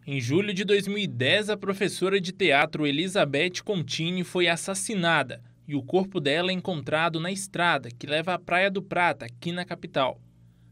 Em julho de 2010, a professora de teatro Elizabeth Contini foi assassinada e o corpo dela é encontrado na estrada que leva à Praia do Prata, aqui na capital.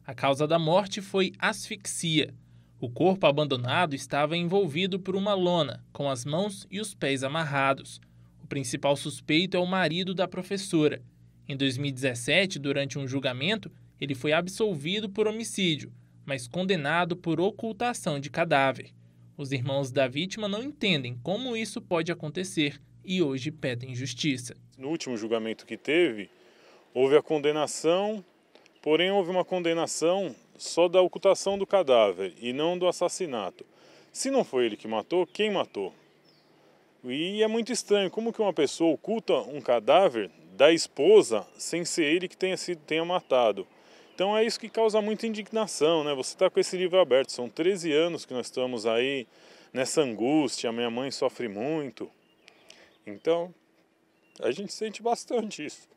A causa da morte foi asfixia. O corpo abandonado estava envolvido por uma lona, com as mãos e os pés amarrados. O principal suspeito é o marido da professora. Em 2017, durante um julgamento, ele foi absolvido por homicídio, mas condenado por ocultação de cadáver. Os irmãos da vítima não entendem como isso pode acontecer e hoje pedem justiça. No último julgamento que teve, houve a condenação, porém houve uma condenação só da ocultação do cadáver e não do assassinato. Se não foi ele que matou, quem matou? E é muito estranho, como que uma pessoa oculta um cadáver da esposa sem ser ele que tenha matado? Então é isso que causa muita indignação, né? Você está com esse livro aberto, são 13 anos que nós estamos aí nessa angústia, a minha mãe sofre muito. Então, a gente sente bastante isso.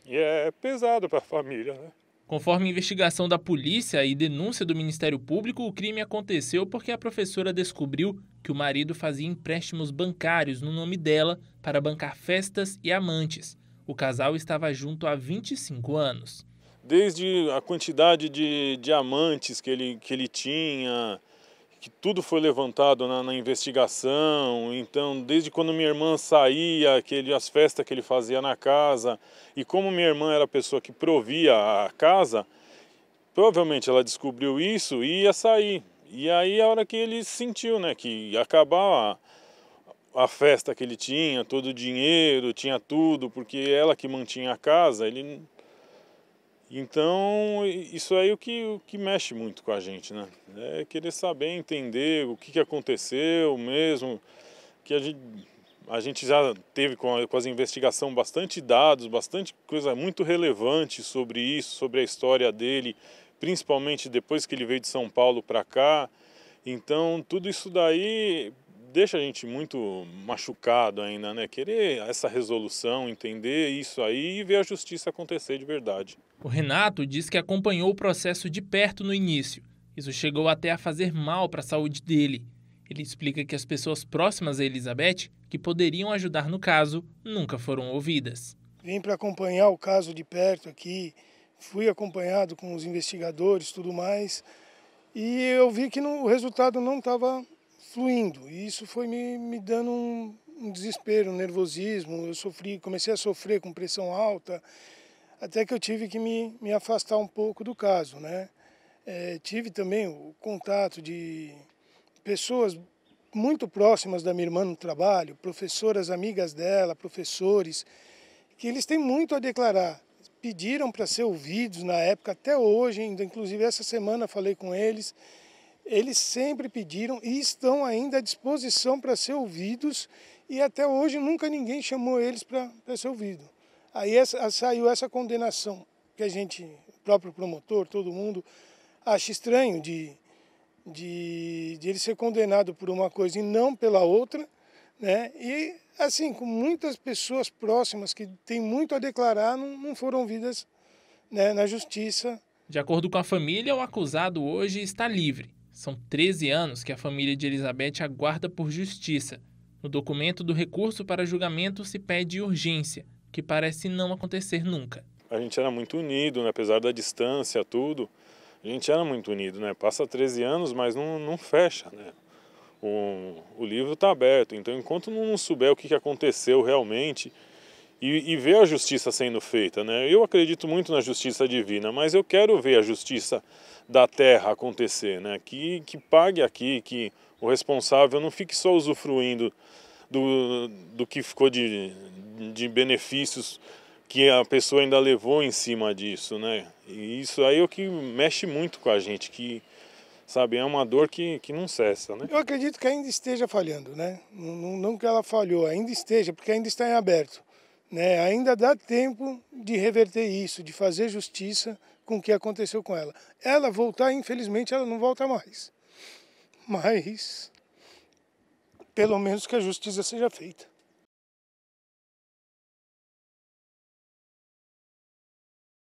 E é pesado para a família, né? Conforme investigação da polícia e denúncia do Ministério Público, o crime aconteceu porque a professora descobriu que o marido fazia empréstimos bancários no nome dela para bancar festas e amantes. O casal estava junto há 25 anos. Desde a quantidade de amantes que ele tinha, que tudo foi levantado na investigação. Então, desde quando minha irmã saía, as festas que ele fazia na casa, e como minha irmã era a pessoa que provia a casa, provavelmente ela descobriu isso e ia sair. E aí a hora que ele sentiu, né, que ia acabar a festa que ele tinha, todo o dinheiro, tinha tudo, porque ela que mantinha a casa, ele... Então, isso aí é o que mexe muito com a gente, né? É querer saber, entender o que aconteceu mesmo, que a gente já teve com as investigações bastante dados, bastante coisa muito relevante sobre isso, sobre a história dele, principalmente depois que ele veio de São Paulo para cá. Então, tudo isso daí deixa a gente muito machucado ainda, né? Querer essa resolução, entender isso aí e ver a justiça acontecer de verdade. O Renato diz que acompanhou o processo de perto no início. Isso chegou até a fazer mal para a saúde dele. Ele explica que as pessoas próximas a Elizabeth, que poderiam ajudar no caso, nunca foram ouvidas. Vim para acompanhar o caso de perto aqui, fui acompanhado com os investigadores, tudo mais, e eu vi que o resultado não estava fluindo. E isso foi me dando um desespero, um nervosismo. Comecei a sofrer com pressão alta, até que eu tive que me afastar um pouco do caso, né? Tive também o contato de pessoas muito próximas da minha irmã no trabalho, professoras amigas dela, professores, que eles têm muito a declarar. Pediram para ser ouvidos na época, até hoje, ainda, inclusive essa semana falei com eles. Eles sempre pediram e estão ainda à disposição para ser ouvidos, e até hoje nunca ninguém chamou eles para ser ouvido. Aí saiu essa condenação que a gente, o próprio promotor, todo mundo, acha estranho de ele ser condenado por uma coisa e não pela outra, né? E assim, com muitas pessoas próximas que têm muito a declarar, não foram ouvidas, né, na justiça. De acordo com a família, o acusado hoje está livre. São 13 anos que a família de Elizabeth aguarda por justiça. No documento do recurso para julgamento se pede urgência, que parece não acontecer nunca. A gente era muito unido, né? Apesar da distância, tudo, a gente era muito unido, né? Passa 13 anos, mas não fecha, né? O livro está aberto, então enquanto não souber o que aconteceu realmente e ver a justiça sendo feita, né? Eu acredito muito na justiça divina, mas eu quero ver a justiça da terra acontecer, né? Que pague aqui, que o responsável não fique só usufruindo do que ficou de benefícios que a pessoa ainda levou em cima disso, né? E isso aí é o que mexe muito com a gente, que, sabe, é uma dor que não cessa, né? Eu acredito que ainda esteja falhando, né? Não que ela falhou, ainda esteja, porque ainda está em aberto, né? Ainda dá tempo de reverter isso, de fazer justiça com o que aconteceu com ela. Ela voltar, infelizmente, ela não volta mais. Mas, pelo menos que a justiça seja feita.